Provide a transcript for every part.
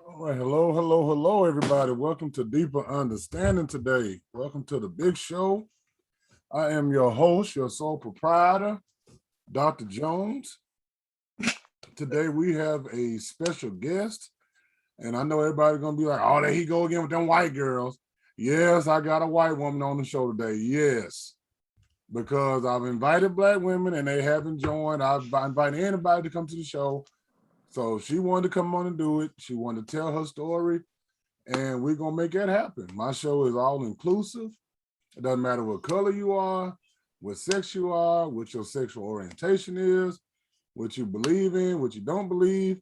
All right, hello, everybody. Welcome to Deeper Understanding today. Welcome to the big show. I am your host, your sole proprietor, Dr. Jones. Today we have a special guest, and I know everybody's gonna be like, "Oh, there he go again with them white girls." Yes, I got a white woman on the show today. Yes, because I've invited black women and they haven't joined. I've invited anybody to come to the show. So she wanted to come on and do it. She wanted to tell her story, and we're gonna make that happen. My show is all inclusive. It doesn't matter what color you are, what sex you are, what your sexual orientation is, what you believe in, what you don't believe.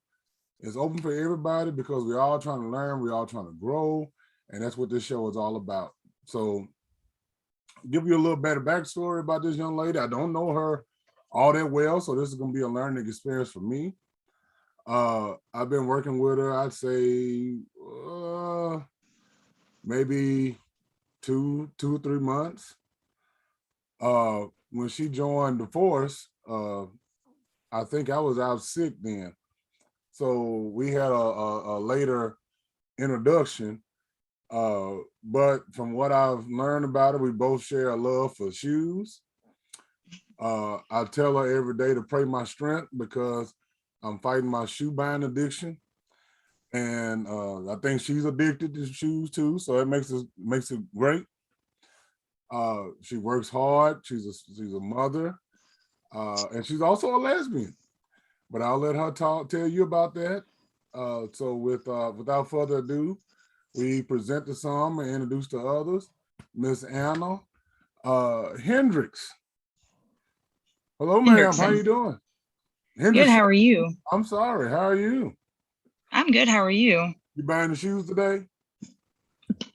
It's open for everybody because we're all trying to learn, we're all trying to grow, and that's what this show is all about. So, give you a little better backstory about this young lady. I don't know her all that well, so this is gonna be a learning experience for me. I've been working with her, I'd say maybe two or 3 months. When she joined the force, I think I was out sick then. So we had a later introduction. But from what I've learned about her, we both share a love for shoes. I tell her every day to pray my strength because I'm fighting my shoe buying addiction. And I think she's addicted to shoes too, so it makes it great. She works hard. She's a mother, and she's also a lesbian. But I'll let her tell you about that. So without further ado, we present to some and introduce to others, Miss Anna Hendricks. Hello, ma'am. How you Hendrickson. doing? Good. Hendricks. How are you? I'm sorry. How are you? I'm good. How are you? You buying the shoes today?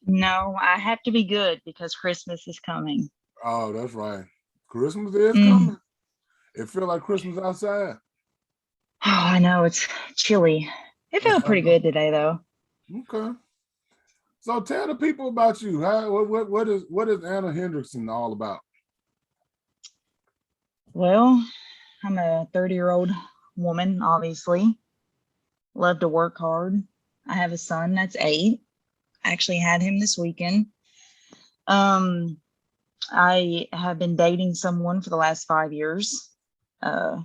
No, I have to be good because Christmas is coming. Oh, that's right. Christmas is Mm. coming. It feel like Christmas outside. Oh, I know it's chilly. It felt I pretty know. good today, though. Okay. So tell the people about you. What is Anna Hendrickson all about? Well, I'm a 30-year-old woman, obviously. Love to work hard. I have a son that's 8. I actually had him this weekend. Um, I have been dating someone for the last 5 years. Uh,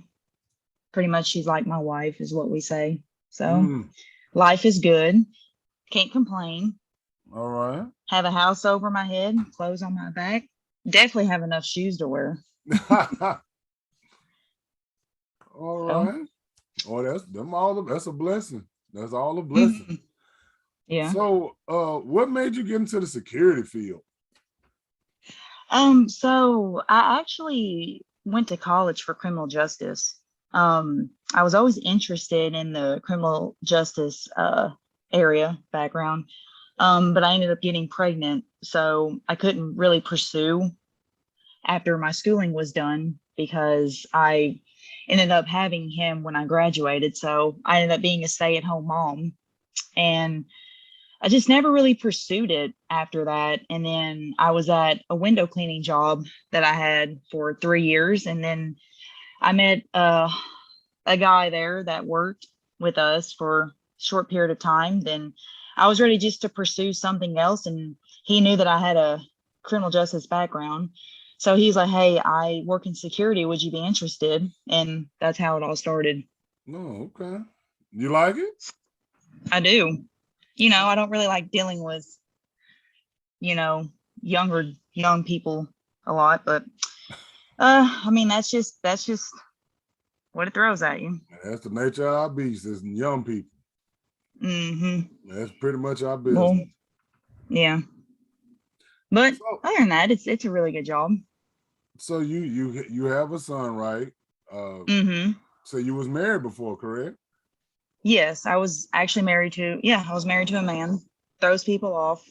Pretty much she's like my wife, is what we say. So Mm, life is good. Can't complain. all right. Have a house over my head, clothes on my back. Definitely have enough shoes to wear. All So, right. Oh, that's a blessing. That's all a blessing. mhm, yeah. So what made you get into the security field? So I actually went to college for criminal justice. I was always interested in the criminal justice area background. But I ended up getting pregnant, so I couldn't really pursue after my schooling was done because I ended up having him when I graduated. So I ended up being a stay-at-home mom, and I just never really pursued it after that. And then I was at a window cleaning job that I had for 3 years, and then I met a guy there that worked with us for a short period of time. Then I was ready just to pursue something else, and he knew that I had a criminal justice background. So he's like, "Hey, I work in security. Would you be interested?" And that's how it all started. No, okay. You like it? I do. I don't really like dealing with, you know, young people a lot, but I mean that's just what it throws at you. That's the nature of our beast, is young people. Hmm. That's pretty much our Well, business. yeah. But So other than that, it's a really good job. so you have a son, right? Uh Hmm. so you was married before, correct? Yes, I was actually married to, yeah, I was married to a man. Throws people off.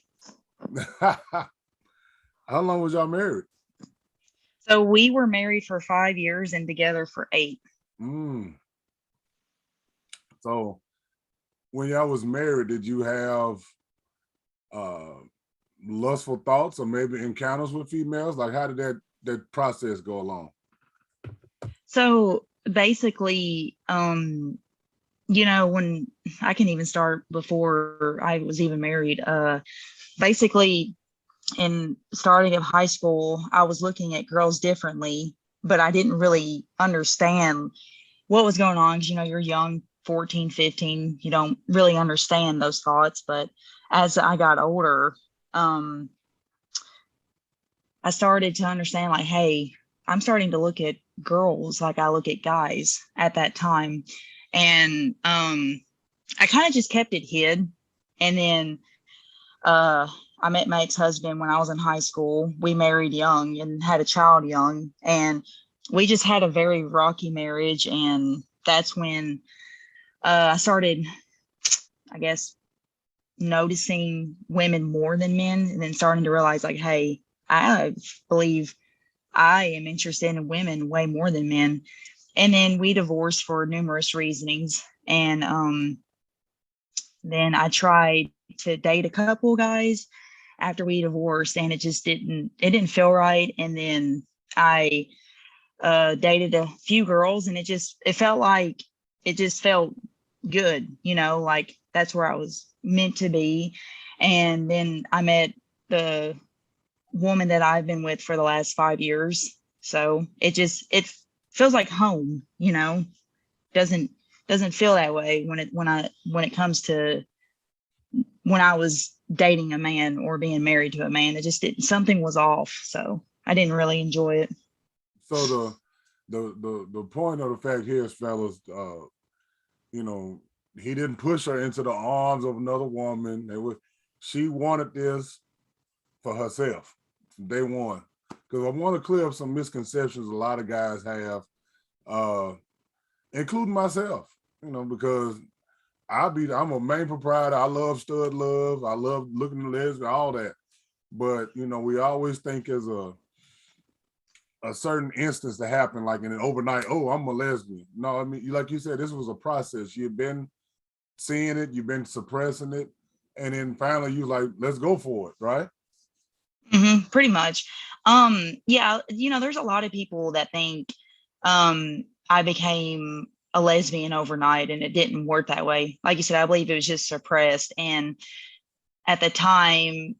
How long was y'all married? So we were married for 5 years and together for 8. Mm. So when y'all was married, did you have uh lustful thoughts or maybe encounters with females? Like how did that process go along? So basically, when I can even start before I was even married, basically in starting of high school, I was looking at girls differently, but I didn't really understand what was going on. Because, you're young, 14, 15, you don't really understand those thoughts. But as I got older, um, I started to understand like, hey, I'm starting to look at girls like I look at guys at that time. And I kind of just kept it hid. And then uh, I met my ex-husband when I was in high school. We married young and had a child young. And we just had a very rocky marriage. And that's when I started, I guess, noticing women more than men, and then starting to realize like, hey, I believe I am interested in women way more than men. And then we divorced for numerous reasonings. And then I tried to date a couple guys after we divorced, and it didn't feel right. And then I dated a few girls, and it felt like it just felt good, like that's where I was meant to be. And then I met the woman that I've been with for the last 5 years. So it feels like home, doesn't doesn't feel that way when it comes to when I was dating a man or being married to a man. It just didn't, something was off. So I didn't really enjoy it. So the point of the fact here is, fellas, you know, he didn't push her into the arms of another woman. She wanted this for herself from day one. Because I want to clear up some misconceptions a lot of guys have, uh, including myself, because I'm a main proprietor. I love stud love. I love looking at lesbian, all that. But we always think as a certain instance to happen, like in an overnight, oh, I'm a lesbian. No, I mean, like you said, this was a process. You've been seeing it, you've been suppressing it, and then finally you like, let's go for it, right? Pretty much. Yeah, there's a lot of people that think I became a lesbian overnight, and it didn't work that way. Like you said, I believe it was just suppressed. And at the time,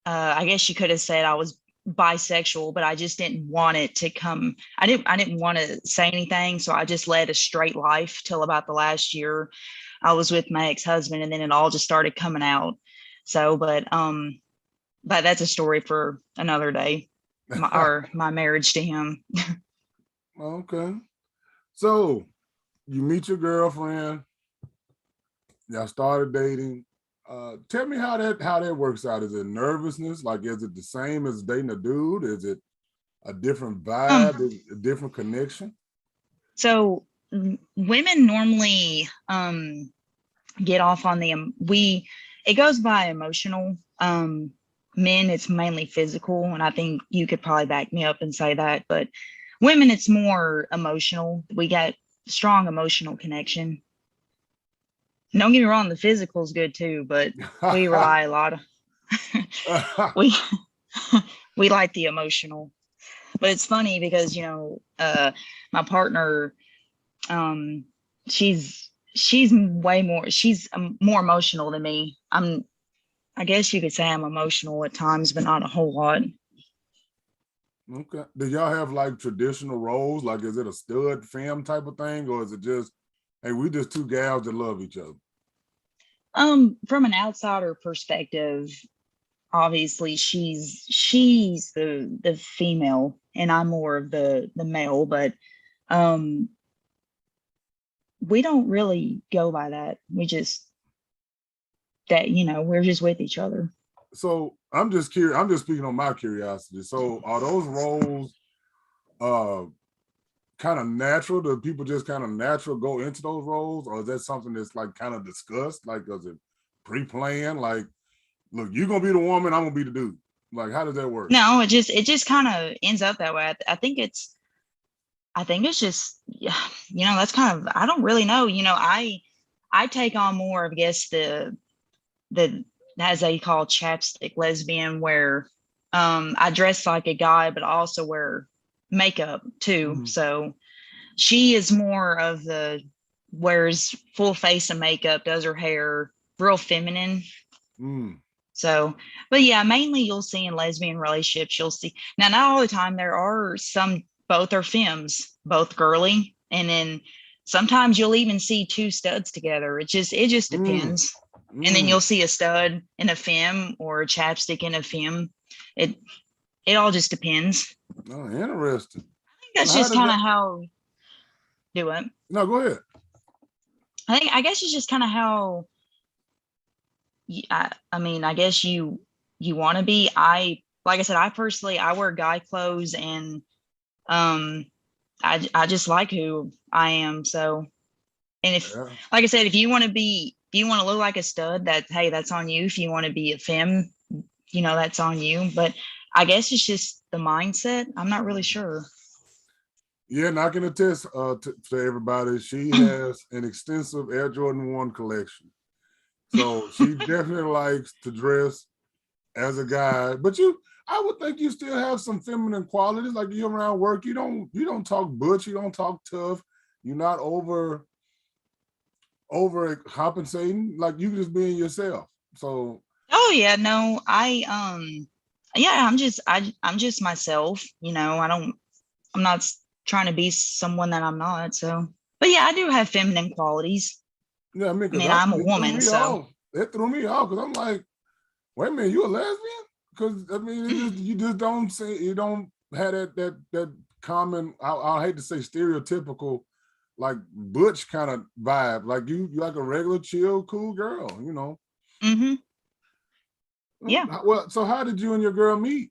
I guess you could have said I was bisexual, but I just didn't want it to come. I didn't want to say anything, so I just led a straight life till about the last year I was with my ex-husband, and then it all just started coming out. So, but that's a story for another day. My marriage to him. Okay. So you meet your girlfriend, y'all started dating. Tell me how that works out. Is it nervousness? Like, is it the same as dating a dude? Is it a different vibe, a different connection? So women normally get off on the it goes by emotional. Men, it's mainly physical, and I think you could probably back me up and say that. But women, it's more emotional. We got strong emotional connection. Don't get me wrong, the physical is good too, but we rely a lot of we we like the emotional. But it's funny because my partner, um she's way more, she's more emotional than me. I guess you could say I'm emotional at times, but not a whole lot. Okay. Do y'all have like traditional roles? Like, is it a stud fam type of thing, or is it just, hey, we just two gals that love each other? From an outsider perspective, obviously she's the female, and I'm more of the male, but um we don't really go by that. We just that we're just with each other. So I'm just curious. I'm just speaking on my curiosity. So are those roles uh kind of natural? Do people just kind of natural go into those roles, or is that something that's like kind of discussed? Like, does it pre-plan? Like, look, you're gonna be the woman, I'm gonna be the dude. Like, how does that work? No, it just kind of ends up that way. I think it's just, yeah, that's kind of, I don't really know. I take on more of, I guess, the as they call chapstick lesbian, where I dress like a guy, but I also wear makeup too. Mhm. So she is more of the wears full face of makeup, does her hair, real feminine. Mm. So, but yeah, mainly you'll see in lesbian relationships, you'll see now, not all the time. There are some, both are femmes, both girly. And then sometimes you'll even see two studs together. It just Mm. depends. And then Mm. you'll see a stud in a femme or a chapstick in a femme. It, it all just depends. Oh, interesting. I think So that's how just does kind that? of how do it. No, go ahead. I guess it's just kind of how I mean, I guess you want to be. Like I said, I personally I wear guy clothes, and um I just like who I am. So, and if, Yeah. like I said, if you want to look like a stud, that, hey, that's on you. If you want to be a femme, that's on you. But I guess it's just the mindset. I'm not really sure. Yeah, and I can attest to everybody. She has an extensive Air Jordan 1 collection. So she definitely likes to dress as a guy. But I would think you still have some feminine qualities. Like you around work, you don't talk butch, you don't talk tough, you're not over compensating. Like you just being yourself. So Oh yeah, no, yeah, I'm just myself. I'm not trying to be someone that I'm not. So, but yeah, I do have feminine qualities. yeah, I mean, I because mean, I'm a it threw woman, me so. off. It threw me off because I'm like, wait a minute, you a lesbian? Because I mean, you just don't say, you don't have that common. I hate to say stereotypical, like butch kind of vibe. Like you like a regular chill, cool girl. Hmm. Yeah. Well, so how did you and your girl meet?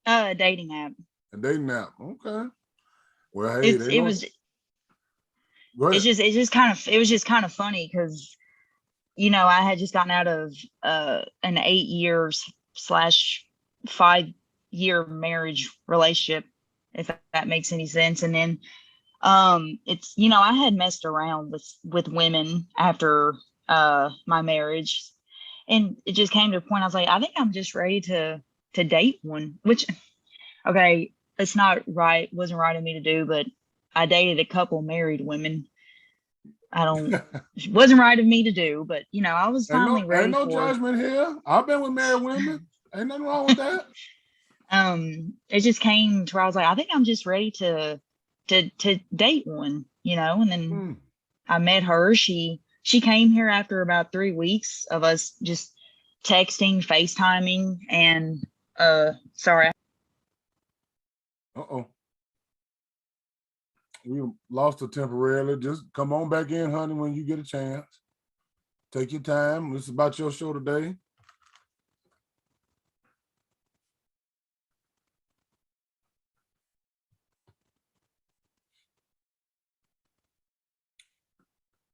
Dating app. A dating app. Okay. Well, hey, It's they it know. was Go ahead. it's just kind of it was just kind of funny because I had just gotten out of an 8 years slash 5 year marriage relationship, if that makes any sense. And then it's I had messed around with women after my marriage, and it just came to a point. I was like, I think I'm just ready to date one. Which, okay, it's not right, wasn't right of me to do, but I dated a couple married women. I don't It wasn't right of me to do, but I was finally Ain't ready no for judgment here. I've been with married women. Ain't nothing wrong with that. it. Just came to where I was like, I think I'm just ready to date one, and then Hmm. I met her. She came here after about 3 weeks of us just texting, FaceTiming, and sorry. Uh-oh. We lost her temporarily. Just come on back in, honey, when you get a chance. Take your time. This is about your show today.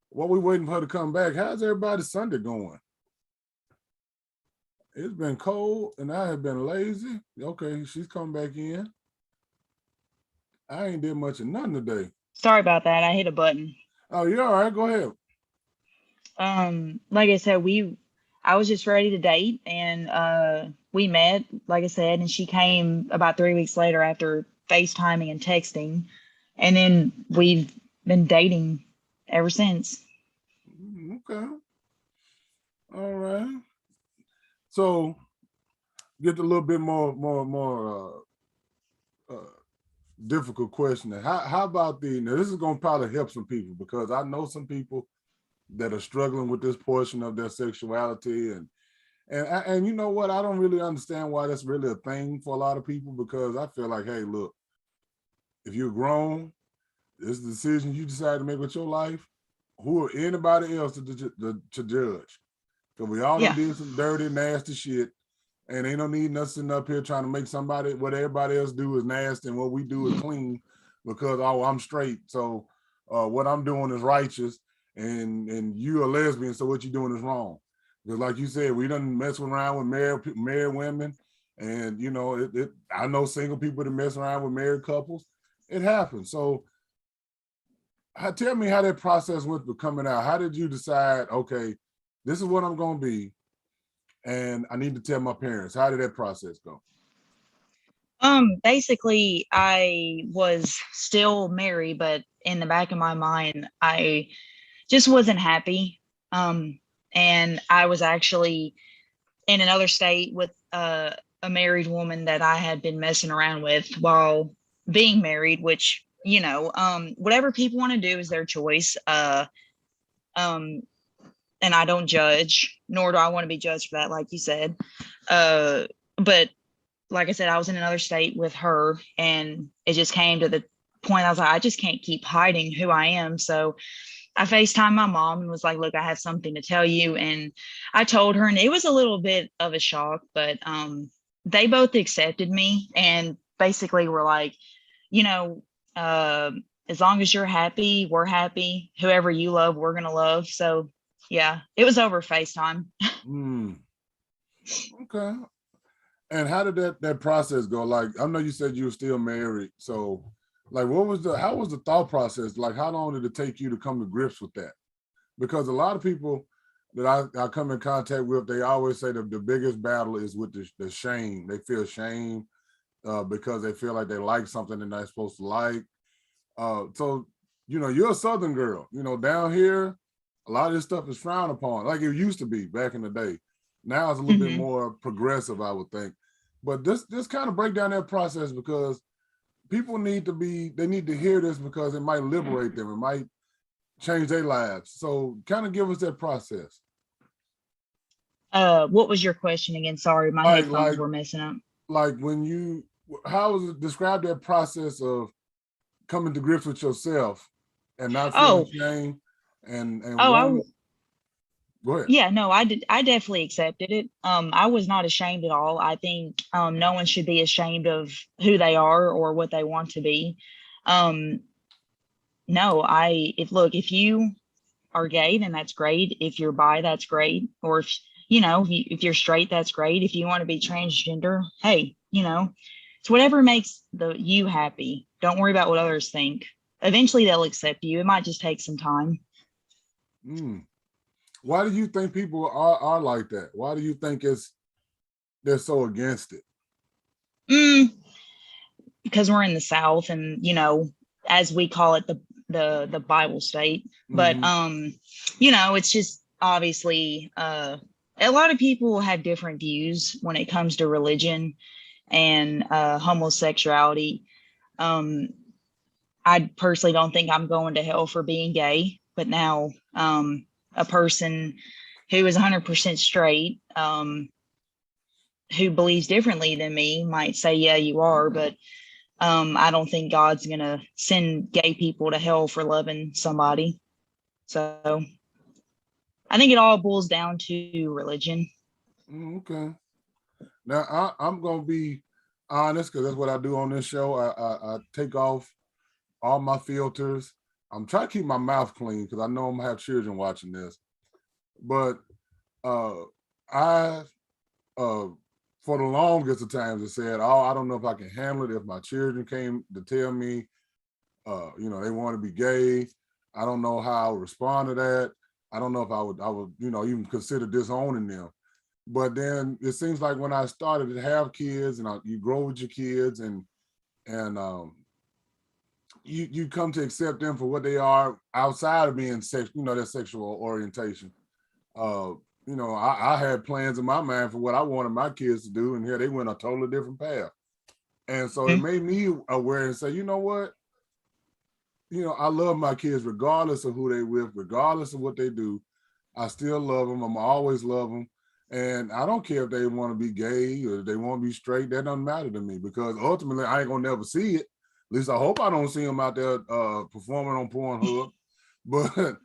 While we waiting for her to come back, how's everybody's Sunday going? It's been cold and I have been lazy. Okay, she's come back in. I ain't did much of nothing today. Sorry about that. I hit a button. Oh, you all right? Go ahead. Like I said, I was just ready to date, and we met, like I said, and she came about 3 weeks later after FaceTiming and texting, and then we've been dating ever since. Okay. All right. So get a little bit more difficult question. How about now this is gonna probably help some people because I know some people that are struggling with this portion of their sexuality and you know what? I don't really understand why that's really a thing for a lot of people because I feel like, hey, look, if you're grown, this is the decision you decide to make with your life. Who are anybody else to judge? Because we all done Yeah. did some dirty, nasty shit, and ain't no need us sitting up here trying to make somebody what everybody else do is nasty and what we do is clean because I'm straight. So what I'm doing is righteous, and you are lesbian, so what you doing is wrong. Because like you said, we done mess around with married women, and I know single people that mess around with married couples. It happens. So tell me how that process went for coming out. How did you decide, okay, this is what I'm going to be, and I need to tell my parents? How did that process go? Basically, I was still married, but in the back of my mind, I just wasn't happy. And I was actually in another state with a married woman that I had been messing around with while being married, which, whatever people want to do is their choice. Um, and I don't judge, nor do I want to be judged for that, like you said. But like I said, I was in another state with her, and it just came to the point I was like, I just can't keep hiding who I am. So I FaceTimed my mom and was like, look, I have something to tell you. And I told her, and it was a little bit of a shock, but they both accepted me and basically were like, you know, uh, as long as you're happy, we're happy. Whoever you love, we're going to love. So yeah, it was over FaceTime. Mm, okay. And how did that process go? Like, I know you said you were still married. So like, how was the thought process? Like, how long did it take you to come to grips with that? Because a lot of people that I come in contact with, they always say that the biggest battle is with the shame. They feel shame because they feel like they like something they're not supposed to like. So, you're a Southern girl, down here, a lot of this stuff is frowned upon, like it used to be back in the day. Now it's a little bit more progressive, I would think. But this kind of break down that process, because people need to hear this, because it might liberate them. It might change their lives. So kind of give us that process. What was your question again? Sorry, my headphones were messing up. Like how was it, describe that process of coming to grips with yourself and not feeling shame and wanting. Go ahead. Yeah, no, I did. I definitely accepted it. I was not ashamed at all. I think no one should be ashamed of who they are or what they want to be. Um, no, if you are gay, then that's great. If you're bi, that's great. Or if you're straight, that's great. If you want to be transgender, hey, it's whatever makes you happy. Don't worry about what others think. Eventually they'll accept you. It might just take some time. Why do you think people are like that? Why do you think they're so against it? Because we're in the South, and as we call it, the Bible state. But it's just obviously a lot of people have different views when it comes to religion and homosexuality. I personally don't think I'm going to hell for being gay, but now a person who is 100% straight, who believes differently than me, might say, yeah, you are, but I don't think God's going to send gay people to hell for loving somebody. So I think it all boils down to religion. Okay. Now I'm going to be honest, because that's what I do on this show. I take off all my filters. I'm trying to keep my mouth clean, because I know I'm going to have children watching this. But I for the longest of times, it said, oh, I don't know if I can handle it. If my children came to tell me, they want to be gay, I don't know how I would respond to that. I don't know if I would, even consider disowning them. But then it seems like when I started to have kids, and you grow with your kids, and you come to accept them for what they are outside of being their sexual orientation. I had plans in my mind for what I wanted my kids to do, and here they went a totally different path. And so it made me aware and say, you know what? I love my kids regardless of who they with, regardless of what they do. I still love them. I'm always love them. And I don't care if they want to be gay or they want to be straight. That doesn't matter to me, because ultimately I ain't gonna never see it. At least I hope I don't see them out there performing on Pornhub. But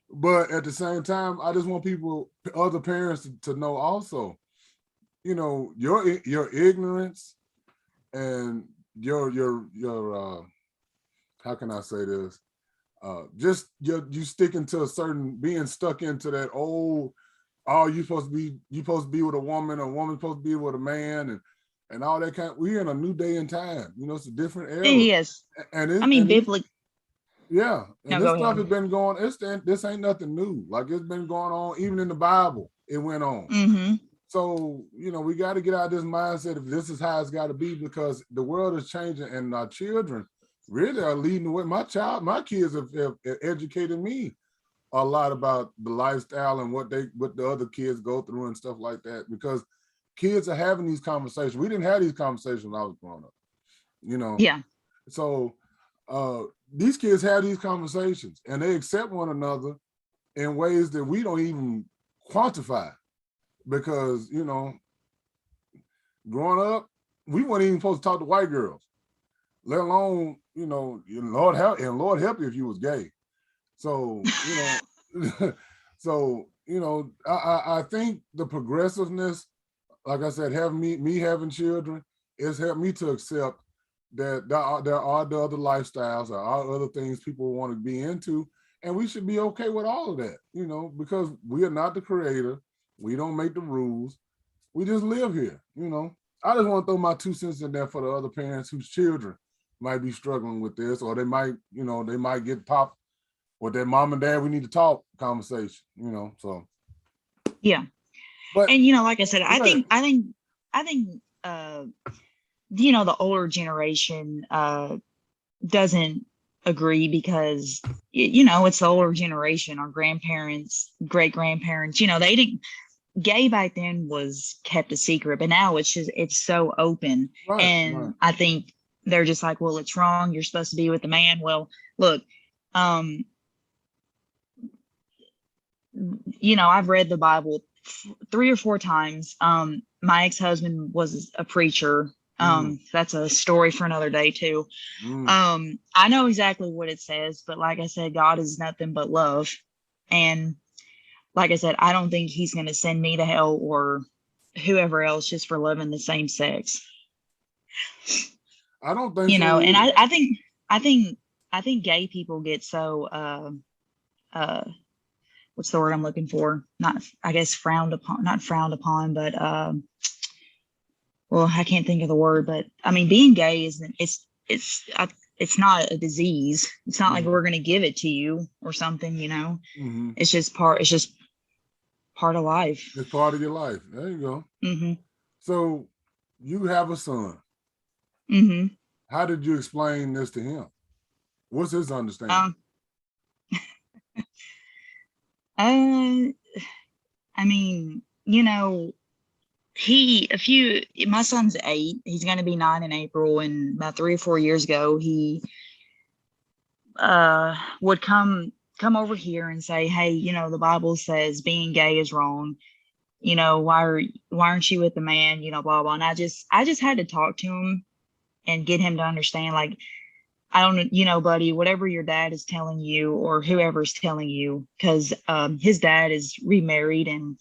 but at the same time, I just want other parents to know also, your ignorance and your how can I say this? Just you sticking to being stuck into that old, you supposed to be with a woman supposed to be with a man, and all that we're in a new day and time. It's a different era. Yes. And biblically. Yeah, and this stuff has been going. This ain't nothing new. Like, it's been going on even in the Bible. It went on. So we got to get out of this mindset if this is how it's got to be, because the world is changing, and our children really are leading the way. My kids have educated me a lot about the lifestyle and what the other kids go through and stuff like that, because kids are having these conversations. We didn't have these conversations when I was growing up, you know. Yeah. So these kids have these conversations and they accept one another in ways that we don't even quantify, because, you know, growing up, we weren't even supposed to talk to white girls, let alone, you know, Lord help you if you was gay. So, you know, so, you know, I think the progressiveness, like I said, having me having children, has helped me to accept that there are the other lifestyles, there are other things people want to be into, and we should be okay with all of that, you know, because we are not the creator. We don't make the rules. We just live here, you know. I just want to throw my 2 cents in there for the other parents whose children might be struggling with this, or they might, you know, they might get popped with their mom and dad, we need to talk conversation, you know. So, Yeah. but And, you know, like I said, but I think, you know, the older generation, doesn't agree because, you know, it's the older generation, our grandparents, great grandparents, you know, they didn't, gay back then was kept a secret, but now it's so open. right, right. And I think they're just like, well, it's wrong. You're supposed to be with the man. Well, look, um, you know, I've read the Bible 3 or 4 times. My ex-husband was a preacher. That's a story for another day too. Mm. I know exactly what it says, but like I said, God is nothing but love. And like I said, I don't think he's going to send me to hell or whoever else just for loving the same sex. I don't think You so know, and either. I think, I think gay people get so, uh, what's the word I'm looking for? Not, I guess, frowned upon, not frowned upon, but, well, I can't think of the word, but I mean, being gay isn't, it's not a disease. It's not like Mm-hmm. we're going to give it to you or something, you know, Mm-hmm. it's just part of life. It's part of your life. There you go. Mm-hmm. So you have a son. Mm-hmm. How did you explain this to him? What's his understanding? Um, uh, I mean, you know, my son's 8. He's going to be 9 in April. And about 3 or 4 years ago, he would come over here and say, hey, you know, the Bible says being gay is wrong. You know, why aren't you with the man? You know, blah blah. And I just had to talk to him and get him to understand, like, I don't, you know, buddy, whatever your dad is telling you or whoever's telling you, because his dad is remarried, and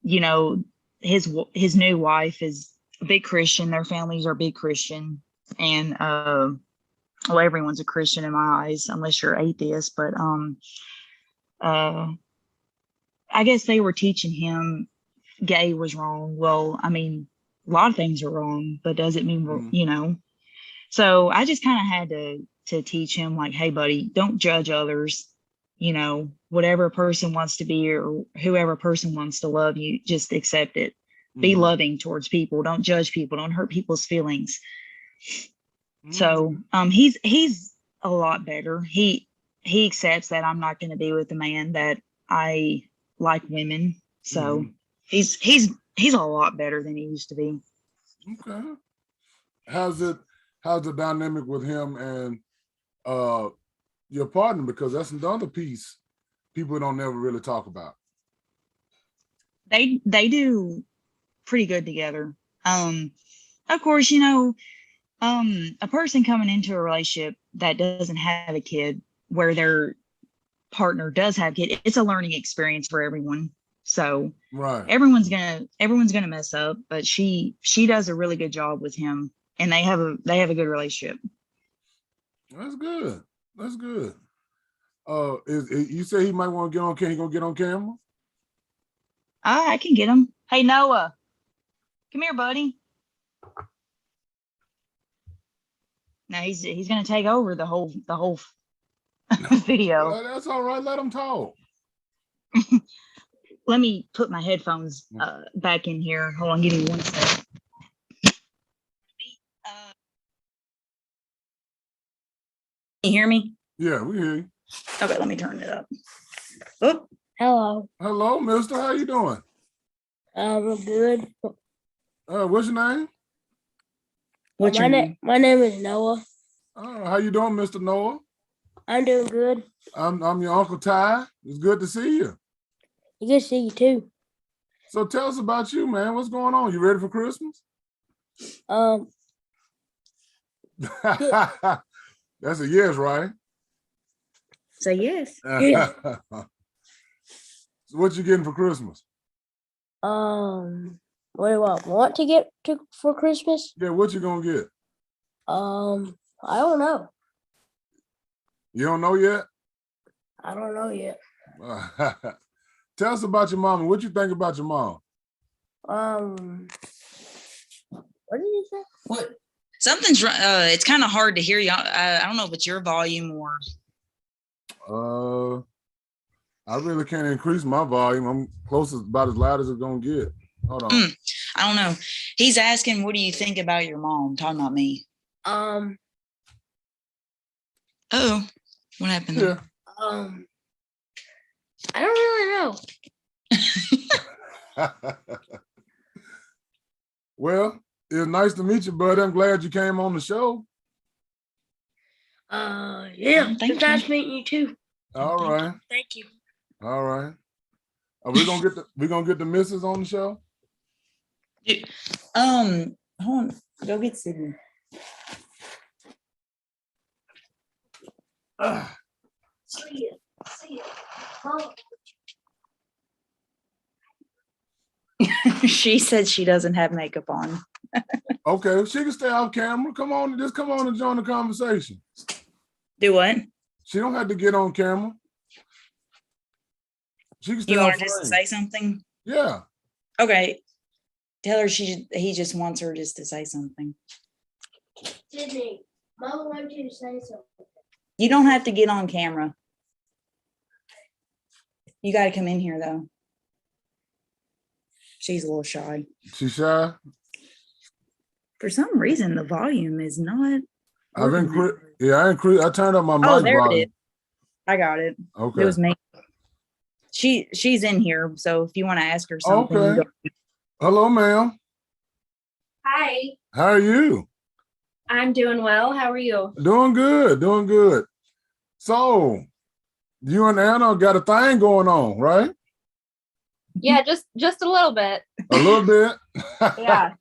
you know, his new wife is a big Christian. Their families are big Christian, and well, everyone's a Christian in my eyes, unless you're atheist. But uh, I guess they were teaching him gay was wrong. Well, I mean, a lot of things are wrong, but does it mean, Mm-hmm. you know? So I just kind of had to teach him, like, hey, buddy, don't judge others. You know, whatever a person wants to be or whoever person wants to love you, just accept it. Be Mm-hmm. loving towards people. Don't judge people. Don't hurt people's feelings. So Mm-hmm. he's a lot better. He accepts that I'm not going to be with a man that I like women. So Mm-hmm. he's a lot better than he used to be. Okay. How's it? How's the dynamic with him and uh your partner? Because that's another piece people don't never really talk about. They do pretty good together. Of course, you know, a person coming into a relationship that doesn't have a kid, where their partner does have a kid, it's a learning experience for everyone. So Right. everyone's gonna mess up, but she does a really good job with him, and they have a good relationship. That's good. That's good. You say he might want to get on? Can he gonna get on camera? I can get him. Hey, Noah, come here, buddy. Now he's gonna take over the whole video. That's all right. Let him talk. Let me put my headphones back in here. Hold on, give me 1 second. Uh, You hear me? Yeah, we hear you. Okay, let me turn it up. Oh, Hello. Hello, mister. How you doing? Good. What's your name? what's your name? My name is Noah. How you doing, Mr. Noah? I'm doing good. I'm your Uncle Ty. It's good to see you. You can see you too. So tell us about you, man. What's going on? You ready for Christmas? Um, That's a yes, right? Say yes. Yeah. So what you getting for Christmas? what do I want to get for Christmas? Yeah, what you gonna get? I don't know. You don't know yet? I don't know yet. Tell us about your mom and what you think about your mom. What did you say? What? Something's wrong. It's kind of hard to hear you. I don't know if it's your volume or. I really can't increase my volume. I'm close to about as loud as it's gonna get. Hold on. I don't know. He's asking, what do you think about your mom? Talking about me. Oh, What happened? Yeah. I don't really know. Well, it's nice to meet you, bud. I'm glad you came on the show. Yeah. Thank It's nice meeting you too. All right. Thank you. All right. Are we gonna get the missus on the show? Hold on. Go get Sydney. See ya. Mom. She said she doesn't have makeup on. Okay, she can stay off camera. Come on and join the conversation. Do what? She don't have to get on camera. She can stay You off want her just to frame. say something? Yeah. Okay. Tell her he just wants her just to say something. Sydney, Mom wants you to say something. You don't have to get on camera. You got to come in here though. She's a little shy. She shy. For some reason, the volume is not. I've working increased. that good. Yeah, I turned up my Oh, mic there it volume. is. I got it. Okay. It was me. She's in here, so if you want to ask her something, Okay. Hello, ma'am. Hi, How are you? I'm doing well. How are you? Doing good. Doing good. So, you and Anna got a thing going on, right? Yeah, just a little bit. A little bit. Yeah.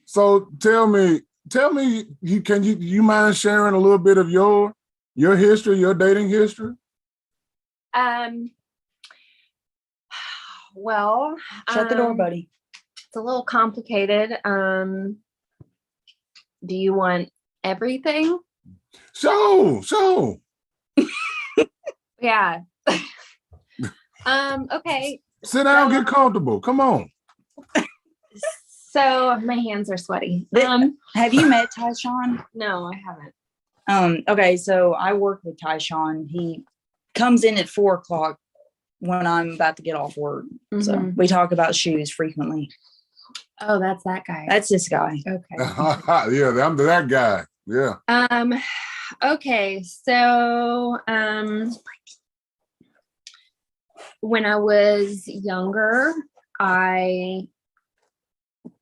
So tell me, you mind sharing a little bit of your history, your dating history? Well, Shut the door, buddy. it's a little complicated. Do you want everything? Show. Yeah. Okay. Sit down, get comfortable. Come on. So my hands are sweaty. Have you met Tyshawn? No, I haven't. Okay, so I work with Tyshawn. He comes in at 4:00 when I'm about to get off work. So Mhm. we talk about shoes frequently. Oh, that's that guy. That's this guy. Okay. Yeah, I'm that guy. Yeah. Okay, so when I was younger, I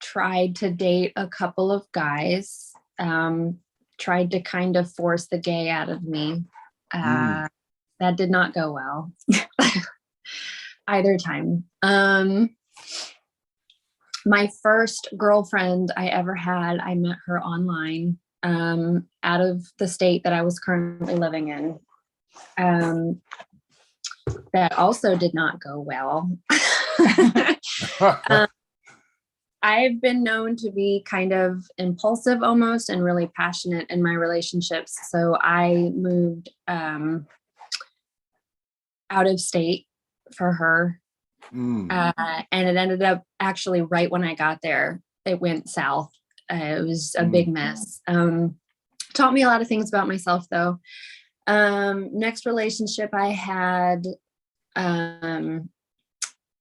tried to date a couple of guys, tried to kind of force the gay out of me. That did not go well either time. My first girlfriend I ever had, I met her online, out of the state that I was currently living in. That also did not go well. I've been known to be kind of impulsive almost and really passionate in my relationships. So I moved out of state for her. And it ended up actually right when I got there, it went south. It was a big mess. Taught me a lot of things about myself though. Next relationship I had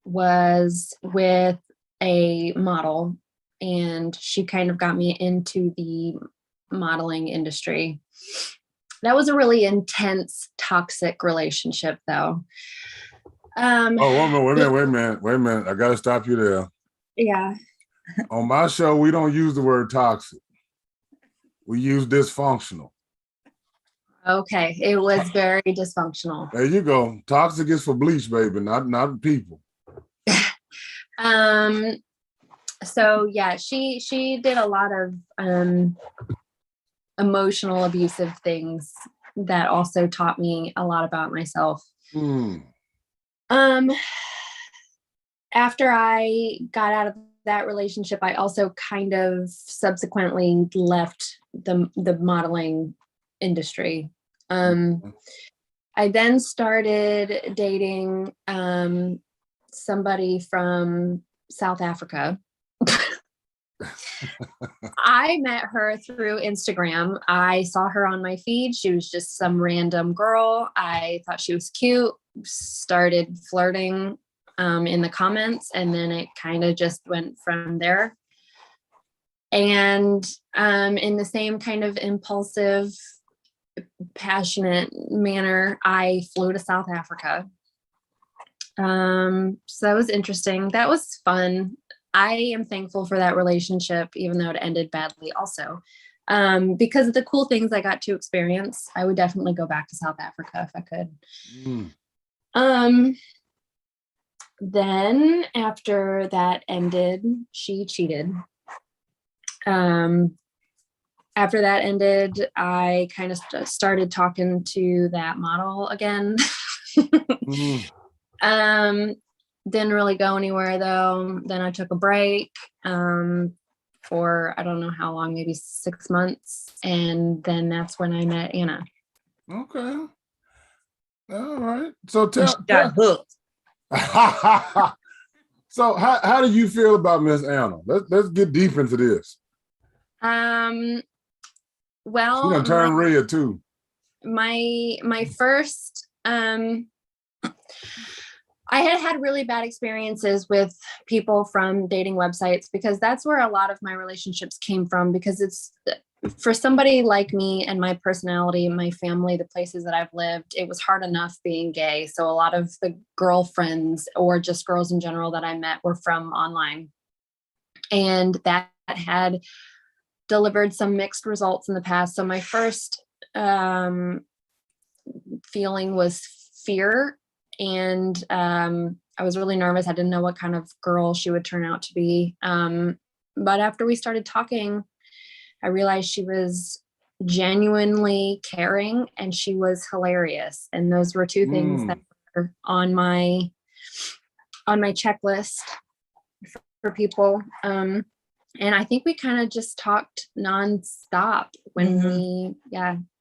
was with a model, and she kind of got me into the modeling industry. That was a really intense, toxic relationship, though. Oh, wait a minute. I gotta stop you there. Yeah. On my show, we don't use the word toxic. We use dysfunctional. Okay. It was very dysfunctional. There you go. Toxic is for bleach, baby, not people. So yeah, she did a lot of emotional abusive things that also taught me a lot about myself. After I got out of that relationship, I also kind of subsequently left the modeling industry. I then started dating somebody from South Africa. I met her through Instagram. I saw her on my feed. She was just some random girl. I thought she was cute, started flirting in the comments, and then it kind of just went from there. And in the same kind of impulsive, passionate manner, I flew to South Africa. So that was interesting. That was fun. I am thankful for that relationship, even though it ended badly also. Because of the cool things I got to experience, I would definitely go back to South Africa if I could. Then after that ended, she cheated. After that ended, I kind of started talking to that model again. Didn't really go anywhere though. Then I took a break for I don't know how long, maybe 6 months. And then that's when I met Anna. Okay. All right. So got hooked. So how do you feel about Miss Anna? Let's get deep into this. Well, She done turned red too. My first I had really bad experiences with people from dating websites, because that's where a lot of my relationships came from, because it's for somebody like me and my personality, my family, the places that I've lived, it was hard enough being gay. So a lot of the girlfriends or just girls in general that I met were from online. And that had delivered some mixed results in the past. So my first feeling was fear. And I was really nervous. I didn't know what kind of girl she would turn out to be. But after we started talking, I realized she was genuinely caring and she was hilarious. And those were two things that were on my checklist for people. And I think we kind of just talked nonstop when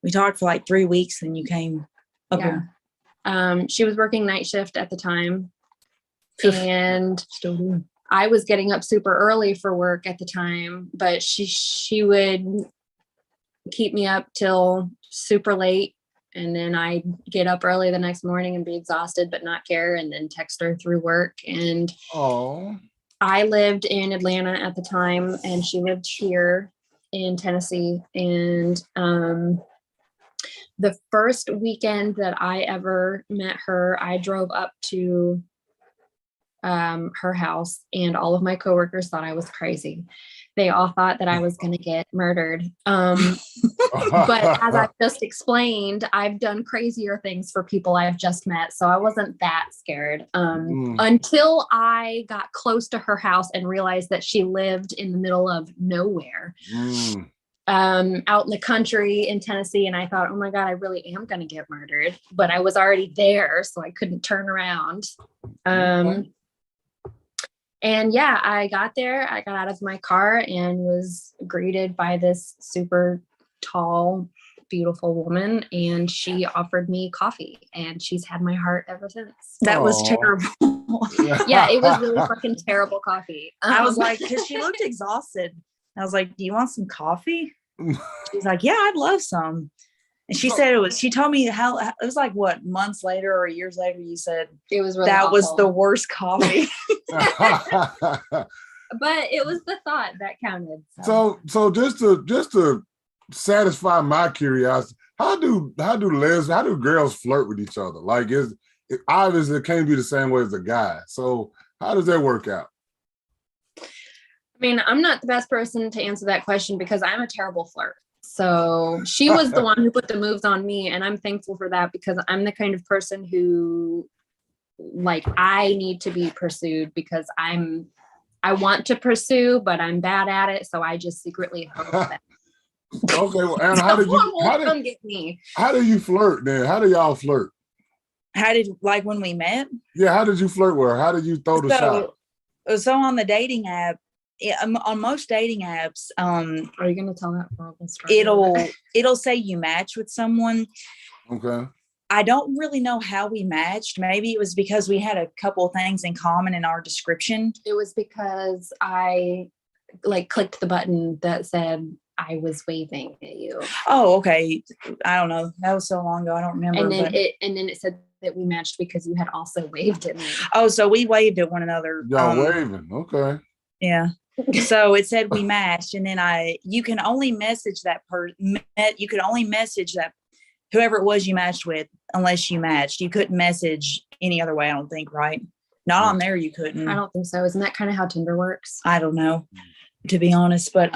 we talked for like 3 weeks and you came up here. She was working night shift at the time, and Still doing. I was getting up super early for work at the time, but she would keep me up till super late, and then I'd get up early the next morning and be exhausted but not care, and then text her through work. And I lived in Atlanta at the time and she lived here in Tennessee. And the first weekend that I ever met her, I drove up to her house, and all of my coworkers thought I was crazy. They all thought that I was going to get murdered. But as I've just explained, I've done crazier things for people I've just met. So I wasn't that scared until I got close to her house and realized that she lived in the middle of nowhere. Out in the country in Tennessee. And I thought, oh my God, I really am going to get murdered, but I was already there, so I couldn't turn around. And yeah, I got there, I got out of my car and was greeted by this super tall, beautiful woman. And she offered me coffee, and she's had my heart ever since. That was terrible. Yeah, it was really fucking terrible coffee. I was like, because she looked exhausted. I was like, do you want some coffee? She's like, yeah, I'd love some. And she said she told me how it was like, what, months later or years later, you said it was really that awful. was the worst coffee. But it was the thought that counted. So just to satisfy my curiosity, how do girls flirt with each other? Like it obviously it can't be the same way as a guy. So how does that work out? I mean, I'm not the best person to answer that question because I'm a terrible flirt. So she was the one who put the moves on me, and I'm thankful for that because I'm the kind of person who, like, I need to be pursued because I want to pursue, but I'm bad at it. So I just secretly hope that Okay, well, Anna, how someone did will come get me. how do you flirt then? How do y'all flirt? How did, like, when we met? Yeah, how did you flirt with her? How did you throw the shot? So on the dating app, on most dating apps, Are you going to tell that horrible story? it'll say you match with someone. Okay. I don't really know how we matched. Maybe it was because we had a couple of things in common in our description. It was because I clicked the button that said I was waving at you. Oh, okay. I don't know. That was so long ago. I don't remember. And then but- it said that we matched because you had also waved at me. Oh, so we waved at one another. Y'all waving. Okay. Yeah. So it said we matched, and then you can only message that you could only message that whoever it was you matched with, unless you matched. You couldn't message any other way, I don't think, right? Not on there, you couldn't. I don't think so. Isn't that kind of how Tinder works? I don't know, to be honest. But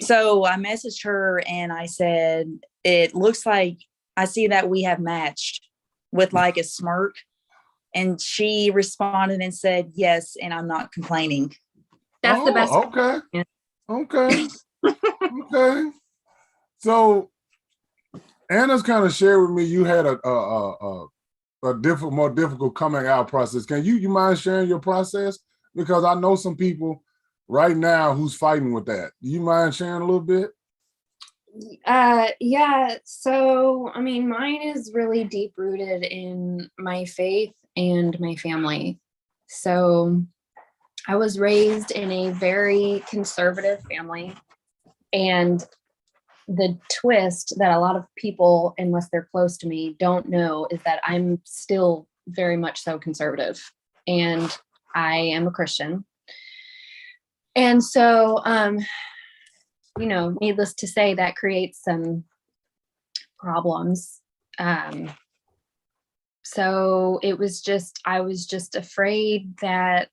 so I messaged her and I said, it looks like I see that we have matched, with like a smirk. And she responded and said, yes, and I'm not complaining. That's the best. Okay. Yeah. Okay. Okay. So Anna's kind of shared with me you had a more difficult coming out process. Can you mind sharing your process? Because I know some people right now who's fighting with that. Do you mind sharing a little bit? Yeah. So, I mean, mine is really deep rooted in my faith and my family. So I was raised in a very conservative family, and the twist that a lot of people, unless they're close to me, don't know is that I'm still very much so conservative, and I am a Christian. And so, needless to say, that creates some problems. So I was just afraid that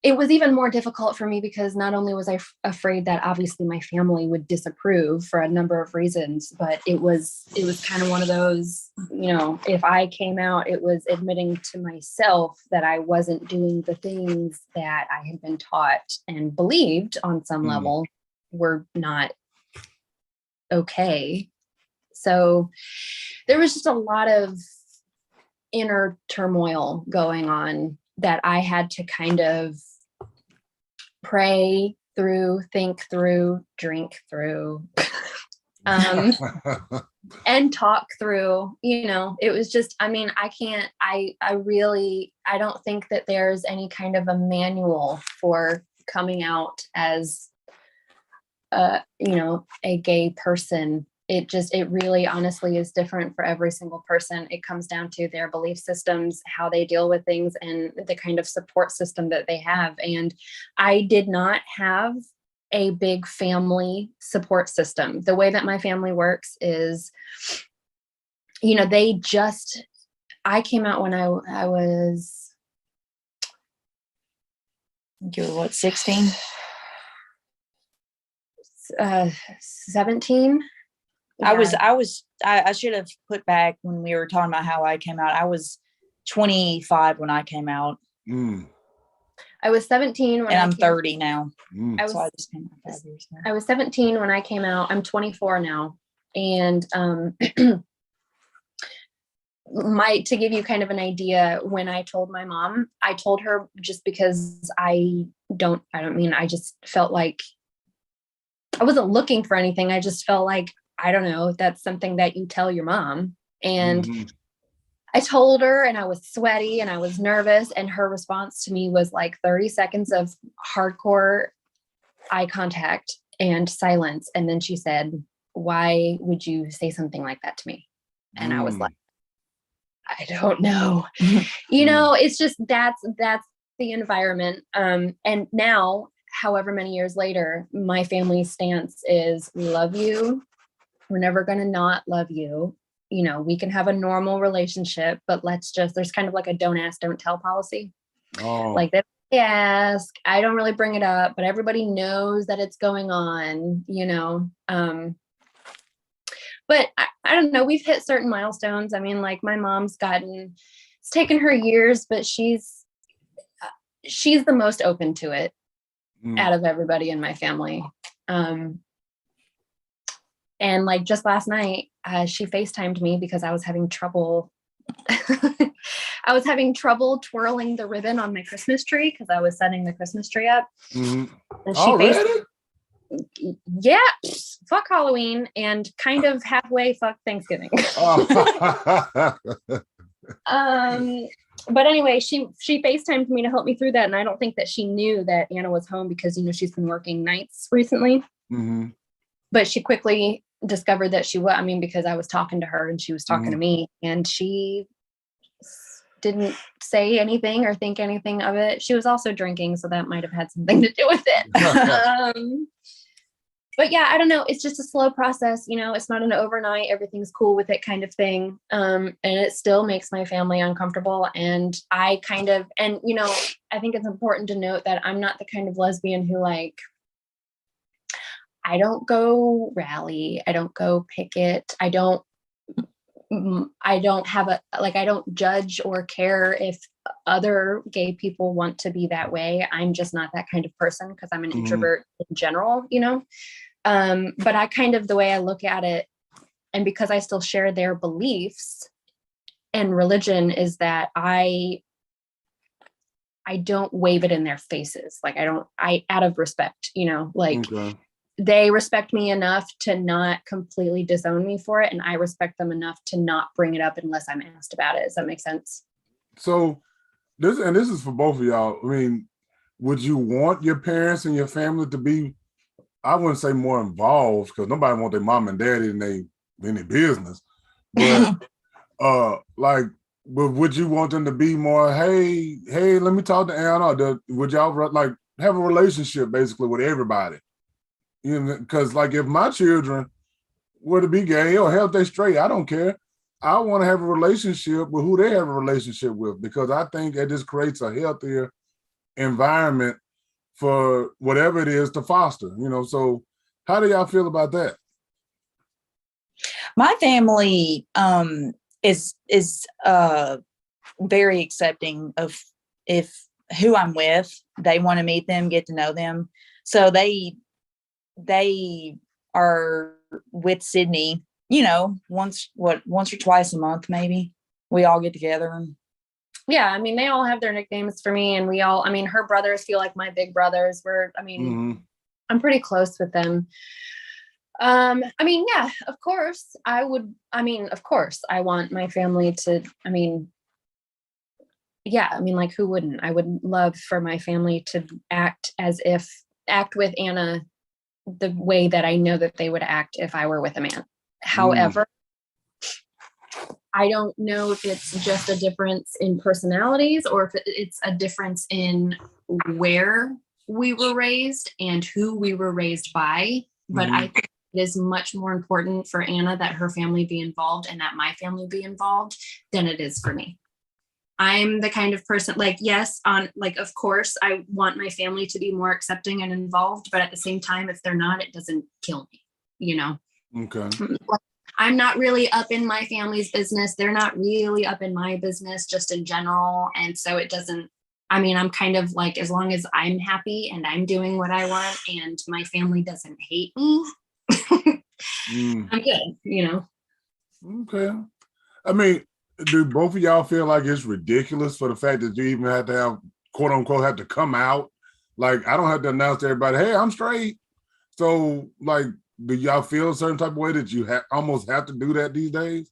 it was even more difficult for me because not only was I afraid that obviously my family would disapprove for a number of reasons, but it was kind of one of those, if I came out, it was admitting to myself that I wasn't doing the things that I had been taught and believed on some level were not okay. So there was just a lot of inner turmoil going on that I had to kind of pray through, think through, drink through, and talk through. It was just, I don't think that there's any kind of a manual for coming out as a gay person. It really honestly is different for every single person. It comes down to their belief systems, how they deal with things, and the kind of support system that they have. And I did not have a big family support system. The way that my family works is, I came out when I was, You were what, 16? 17. I should have put back when we were talking about how I came out. I was 25 when I came out. I was 17 when I'm 30 now. I So I just came out 5 years now. I was 17 when I came out. I'm 24 now. And to give you kind of an idea, when I told my mom, I told her just because I just felt like I wasn't looking for anything. I just felt like, I don't know, that's something that you tell your mom. And I told her, and I was sweaty and I was nervous. And her response to me was like 30 seconds of hardcore eye contact and silence. And then she said, why would you say something like that to me? And I was like, I don't know. It's just, that's the environment. And now, however many years later, my family's stance is, we love you. We're never going to not love you. You know, we can have a normal relationship, but there's kind of like a don't ask, don't tell policy. Oh, Like that, they ask, I don't really bring it up, but everybody knows that it's going on, you know. But I don't know, we've hit certain milestones. I mean, like my mom's it's taken her years, but she's the most open to it out of everybody in my family. And like just last night, she FaceTimed me because I was having trouble. I was having trouble twirling the ribbon on my Christmas tree because I was setting the Christmas tree up. And she already? Yeah, fuck Halloween and kind of halfway fuck Thanksgiving. Oh. But anyway, she FaceTimed me to help me through that, and I don't think that she knew that Anna was home because, you know, she's been working nights recently. Mm-hmm. But she quickly discovered that she was, I mean, because I was talking to her and she was talking to me, and she didn't say anything or think anything of it. She was also drinking, so that might have had something to do with it. But yeah, I don't know. It's just a slow process. You know, it's not an overnight, everything's cool with it kind of thing. And it still makes my family uncomfortable. And I kind of, and, you know, I think it's important to note that I'm not the kind of lesbian who like, I don't go rally. I don't go picket. I don't have I don't judge or care if other gay people want to be that way. I'm just not that kind of person because I'm an introvert in general, you know? But I kind of, the way I look at it, and because I still share their beliefs and religion, is that I don't wave it in their faces. Like out of respect, you know, like they respect me enough to not completely disown me for it. And I respect them enough to not bring it up unless I'm asked about it. Does that make sense? So this is for both of y'all. I mean, would you want your parents and your family to be, I wouldn't say more involved, because nobody wants their mom and daddy in their business. But but would you want them to be more, hey, let me talk to Anna? Would y'all like have a relationship basically with everybody? You know, because like if my children were to be gay or hell, if they straight, I don't care. I want to have a relationship with who they have a relationship with, because I think it just creates a healthier environment for whatever it is to foster, you know. So how do y'all feel about that? My family is very accepting of if who I'm with. They want to meet them, get to know them. So they are with Sydney, you know, once or twice a month, maybe. We all get together. And yeah, I mean, they all have their nicknames for me, and her brothers feel like my big brothers. I'm pretty close with them. I mean, yeah, of course I want my family to, like, who wouldn't? I would love for my family to act with Anna the way that I know that they would act if I were with a man. However, I don't know if it's just a difference in personalities or if it's a difference in where we were raised and who we were raised by. But I think it is much more important for Anna that her family be involved and that my family be involved than it is for me. I'm the kind of person, like, yes, of course, I want my family to be more accepting and involved, but at the same time, if they're not, it doesn't kill me, you know? Okay. I'm not really up in my family's business. They're not really up in my business, just in general. And so it doesn't, I'm kind of like, as long as I'm happy and I'm doing what I want and my family doesn't hate me, I'm good, you know? Okay. I mean, do both of y'all feel like it's ridiculous for the fact that you even have to have, quote unquote, have to come out? Like, I don't have to announce to everybody, hey, I'm straight. So, like, do y'all feel a certain type of way that you almost have to do that these days?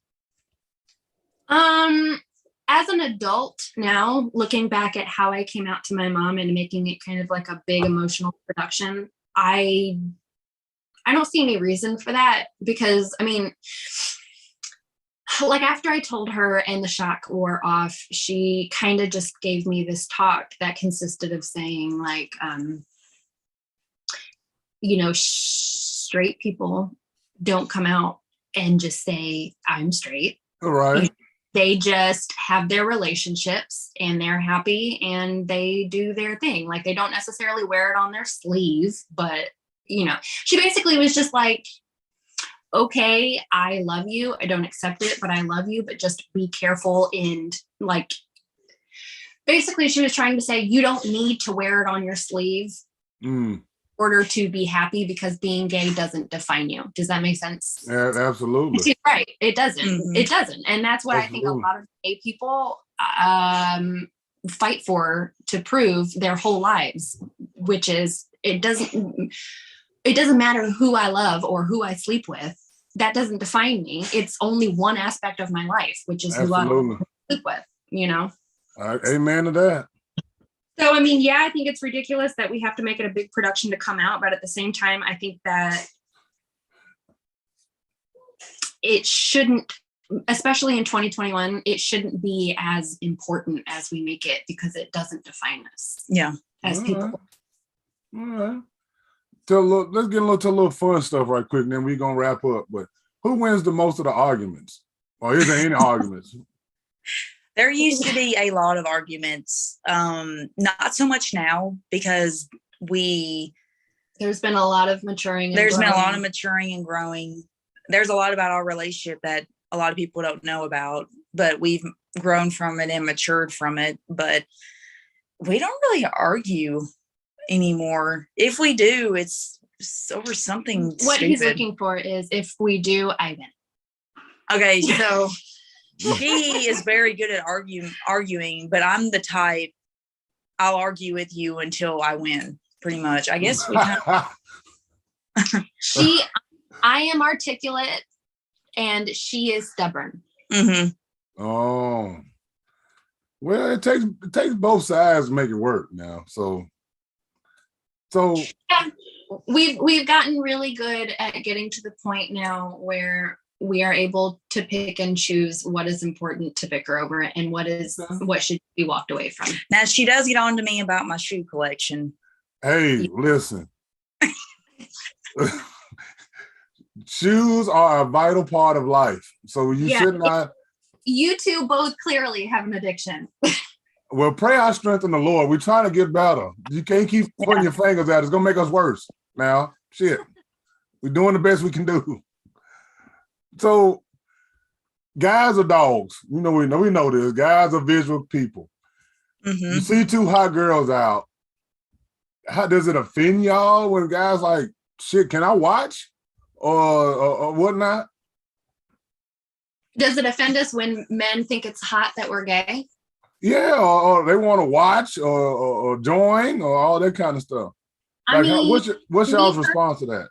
As an adult now, looking back at how I came out to my mom and making it kind of like a big emotional production, I don't see any reason for that, because like, after I told her and the shock wore off, she kind of just gave me this talk that consisted of saying, like, straight people don't come out and just say, I'm straight. All right. They just have their relationships and they're happy and they do their thing. Like they don't necessarily wear it on their sleeve, but she basically was just like, okay, I love you. I don't accept it, but I love you, but just be careful. And like, basically she was trying to say, you don't need to wear it on your sleeve in order to be happy, because being gay doesn't define you. Does that make sense? Yeah, absolutely. She's right. It doesn't. Mhm. It doesn't. And that's what I think a lot of gay people fight for, to prove their whole lives, which is it doesn't matter who I love or who I sleep with. That doesn't define me. It's only one aspect of my life, which is who I sleep with, Amen to that. So, I mean, yeah, I think it's ridiculous that we have to make it a big production to come out. But at the same time, I think that it shouldn't, especially in 2021, it shouldn't be as important as we make it, because it doesn't define us as people. All right. Let's get to a little fun stuff right quick, and then we're going to wrap up. But who wins the most of the arguments? Or is there any arguments? There used to be a lot of arguments. Not so much now, because there's been a lot of maturing. There's been a lot of maturing and growing. There's a lot about our relationship that a lot of people don't know about, but we've grown from it and matured from it. But we don't really argue anymore. If we do, it's over something What stupid. he's looking for is, if we do, I win. Okay, so she is very good at arguing, but I'm the type, I'll argue with you until I win, pretty much. I guess we kind of I am articulate and she is stubborn. Mm-hmm. Oh, well, it takes both sides to make it work now. So yeah, we've gotten really good at getting to the point now where we are able to pick and choose what is important to bicker over and what should be walked away from. Now she does get on to me about my shoe collection. Hey, listen. Shoes are a vital part of life. So you should not. You two both clearly have an addiction. Well, pray our strength in the Lord. We're trying to get better. You can't keep pointing your fingers at it. It's gonna make us worse. Now, shit. We're doing the best we can do. So, guys are dogs. We know this. Guys are visual people. Mm-hmm. You see two hot girls out. How does it offend y'all when guys like, shit, can I watch? Or whatnot? Does it offend us when men think it's hot that we're gay? Yeah, or they want to watch or join or all that kind of stuff. I mean, what's y'all's response to that?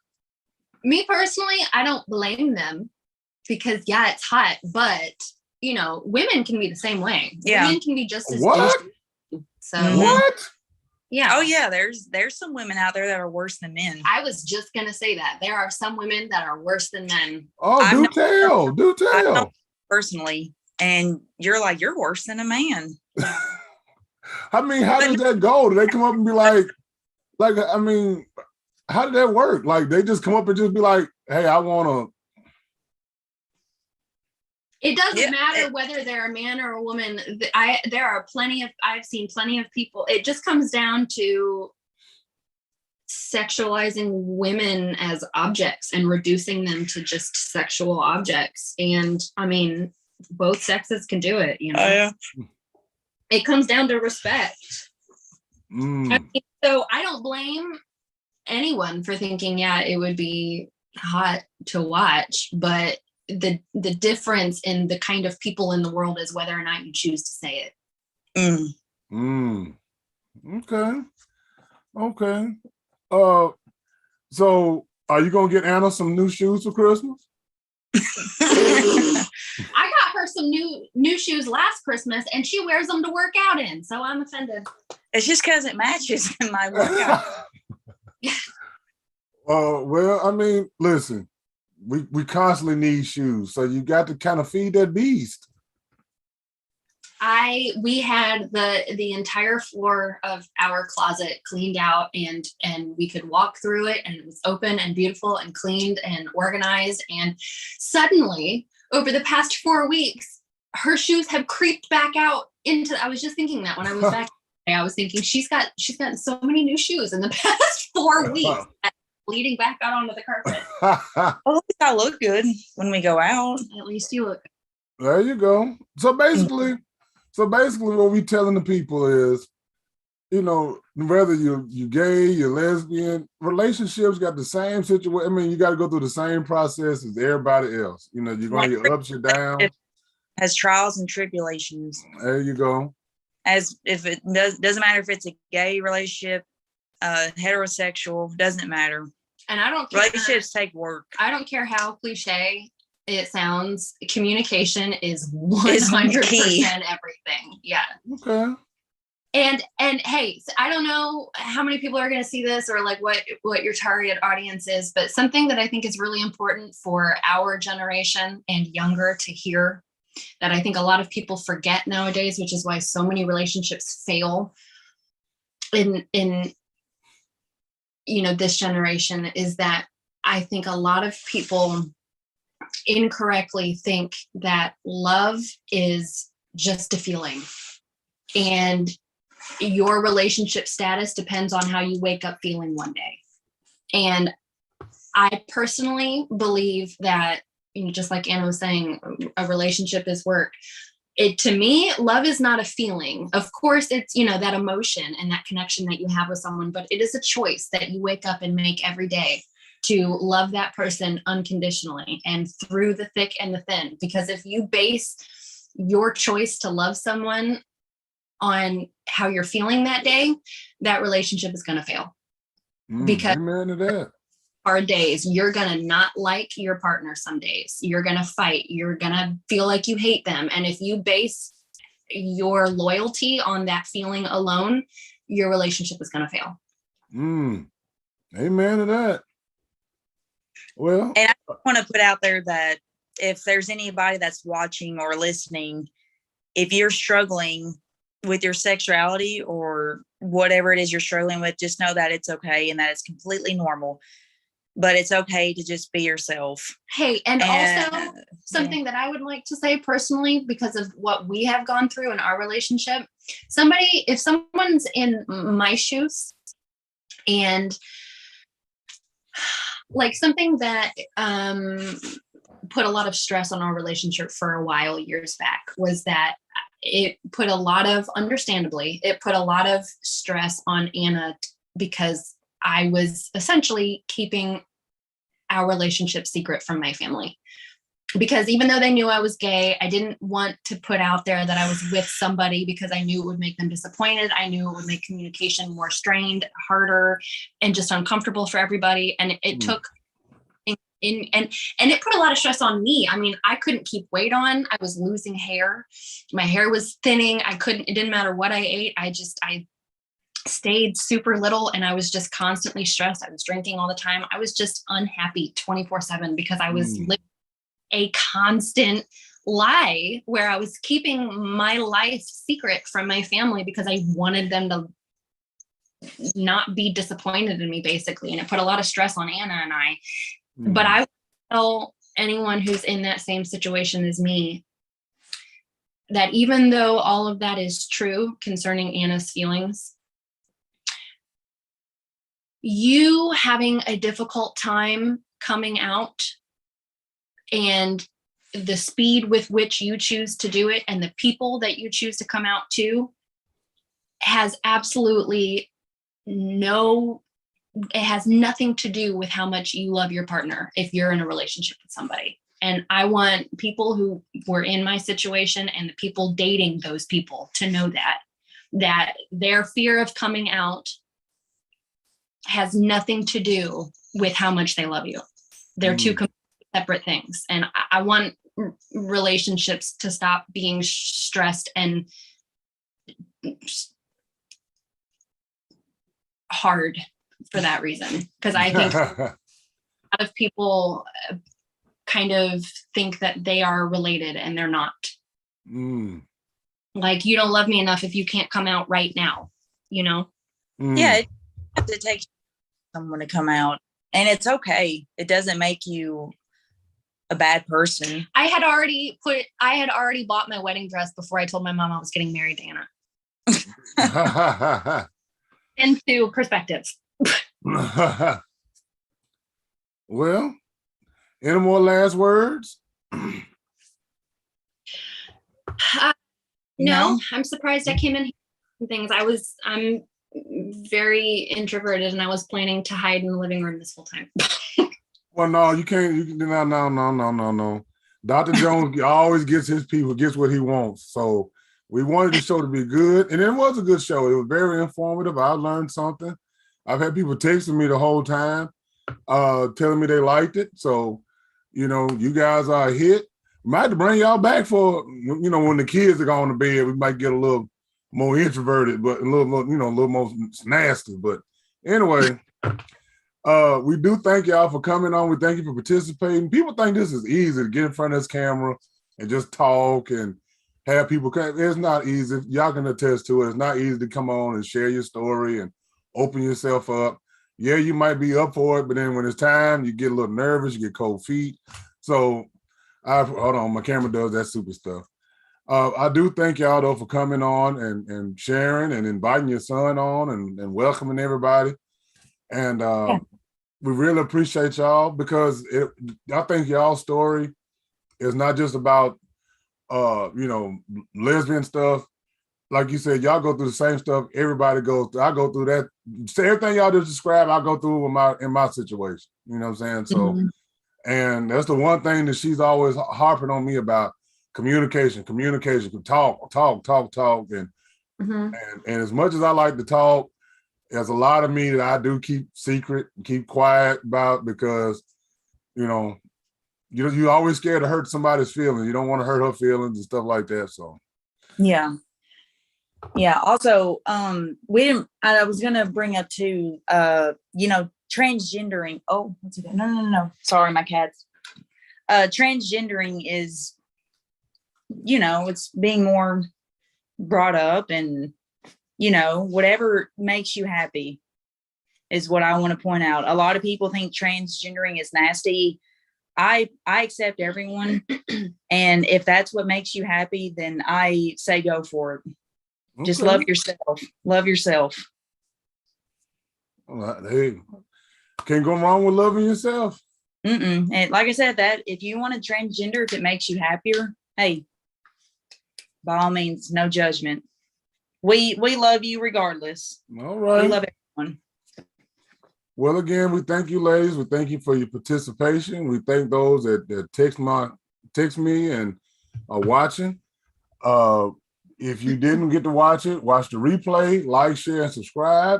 Me personally, I don't blame them, because it's hot, but women can be the same way. Yeah. Women can be just as What? So What? yeah. Oh yeah, there's some women out there that are worse than men. I was just gonna say that there are some women that are worse than men. Oh, do tell. Personally, and you're worse than a man. I mean, how does that go? Do they come up and be like, I mean, how did that work? Like, they just come up and just be like, hey, I want to. It doesn't matter whether they're a man or a woman. I've seen plenty of people. It just comes down to sexualizing women as objects and reducing them to just sexual objects. And I mean, both sexes can do it, Oh yeah. It comes down to respect. I mean, so I don't blame anyone for thinking, it would be hot to watch, but the difference in the kind of people in the world is whether or not you choose to say it. Okay. So are you gonna get Anna some new shoes for Christmas? I got her some new shoes last Christmas, and she wears them to work out in. So I'm offended. It's just because it matches in my workout. Well, I mean, listen, we constantly need shoes, so you got to kind of feed that beast. we had the entire floor of our closet cleaned out, and we could walk through it, and it was open and beautiful and cleaned and organized. And suddenly, over the past 4 weeks, her shoes have creeped back out into. I was just thinking that when I was back, I was thinking she's gotten so many new shoes in the past 4 weeks, bleeding back out onto the carpet. Well, at least I look good when we go out. At least you look. There you go. So basically what we telling the people is, whether you're gay, you're lesbian, relationships got the same situation. I mean, you got to go through the same process as everybody else. You're going to your ups, your downs. Has trials and tribulations. There you go. As if it doesn't matter if it's a gay relationship, heterosexual, doesn't matter. And I don't care. Relationships take work. I don't care how cliche it sounds. Communication is 100% key. everything. Yeah. Okay. And hey, I don't know how many people are going to see this or like what your target audience is, but something that I think is really important for our generation and younger to hear, that I think a lot of people forget nowadays, which is why so many relationships fail in this generation, is that I think a lot of people incorrectly think that love is just a feeling, and your relationship status depends on how you wake up feeling one day. And I personally believe that, just like Anna was saying, a relationship is work. To me, love is not a feeling. Of course, it's, that emotion and that connection that you have with someone, but it is a choice that you wake up and make every day to love that person unconditionally and through the thick and the thin. Because if you base your choice to love someone on how you're feeling that day, that relationship is going to fail. Because amen to that. Hard days, you're gonna not like your partner. Some days you're gonna fight, you're gonna feel like you hate them, and if you base your loyalty on that feeling alone, your relationship is gonna fail. Amen to that. Well, and I want to put out there that if there's anybody that's watching or listening, if you're struggling with your sexuality or whatever it is you're struggling with, just know that it's okay and that it's completely normal. But it's okay to just be yourself. Hey, and also something that I would like to say personally, because of what we have gone through in our relationship, if someone's in my shoes, and like something that put a lot of stress on our relationship for a while years back was that it put a lot of stress on Anna, because I was essentially keeping our relationship secret from my family, because even though they knew I was gay, I didn't want to put out there that I was with somebody, because I knew it would make them disappointed. I knew it would make communication more strained, harder, and just uncomfortable for everybody. And it took and it put a lot of stress on me. I mean, I couldn't keep weight on. I was losing hair. My hair was thinning. It didn't matter what I ate. I stayed super little, and I was just constantly stressed. I was drinking all the time. I was just unhappy 24/7 because I was living a constant lie where I was keeping my life secret from my family because I wanted them to not be disappointed in me, basically. And it put a lot of stress on Anna and I. But I would tell anyone who's in that same situation as me that even though all of that is true concerning Anna's feelings, you having a difficult time coming out and the speed with which you choose to do it and the people that you choose to come out to has absolutely it has nothing to do with how much you love your partner if you're in a relationship with somebody. And I want people who were in my situation and the people dating those people to know that their fear of coming out has nothing to do with how much they love you. They're two completely separate things. And I want relationships to stop being stressed and hard for that reason. Because I think a lot of people kind of think that they are related and they're not. Like, you don't love me enough if you can't come out right now, you know? Mm. Yeah, it takes someone to come out, and it's okay. It doesn't make you a bad person. I had already bought my wedding dress before I told my mom I was getting married to Anna. Into perspective. Well, any more last words? No, I'm surprised I came in here and things. I'm very introverted and I was planning to hide in the living room this whole time. Well, no, you can't. You can no. Dr. Jones always gets his people, gets what he wants. So we wanted the show to be good, and it was a good show. It was very informative. I learned something. I've had people texting me the whole time, telling me they liked it. So, you guys are a hit. We might have to bring y'all back for, when the kids are going to bed, we might get a little more introverted, but a little more, a little more nasty. But anyway, we do thank y'all for coming on. We thank you for participating. People think this is easy to get in front of this camera and just talk and have people come. It's not easy. Y'all can attest to it. It's not easy to come on and share your story and open yourself up. Yeah, you might be up for it, but then when it's time, you get a little nervous, you get cold feet. So hold on, my camera does that super stuff. I do thank y'all though for coming on and sharing and inviting your son on and welcoming everybody. And we really appreciate y'all because I think y'all's story is not just about lesbian stuff. Like you said, y'all go through the same stuff everybody goes through. I go through that. So everything y'all just described, I go through in my situation. You know what I'm saying? So, and that's the one thing that she's always harping on me about: communication, talk, and as much as I like to talk, there's a lot of me that I do keep secret, keep quiet about because, you're always scared to hurt somebody's feelings. You don't want to hurt her feelings and stuff like that. So, yeah. Also, I was gonna bring up too, transgendering. Oh, what's it? No. Sorry, my cats. Transgendering is, it's being more brought up and, whatever makes you happy is what I want to point out. A lot of people think transgendering is nasty. I accept everyone. And if that's what makes you happy, then I say go for it. Okay. Just love yourself. Love yourself. Hey, can't go wrong with loving yourself. And like I said, that if you want to transgender, if it makes you happier, hey, by all means, no judgment. We love you regardless. All right. We love everyone. Well, again, we thank you, ladies. We thank you for your participation. We thank those that text me and are watching. If you didn't get to watch it, watch the replay, like, share, and subscribe.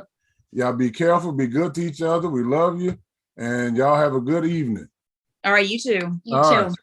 Y'all be careful, be good to each other. We love you. And y'all have a good evening. All right, you too. You too.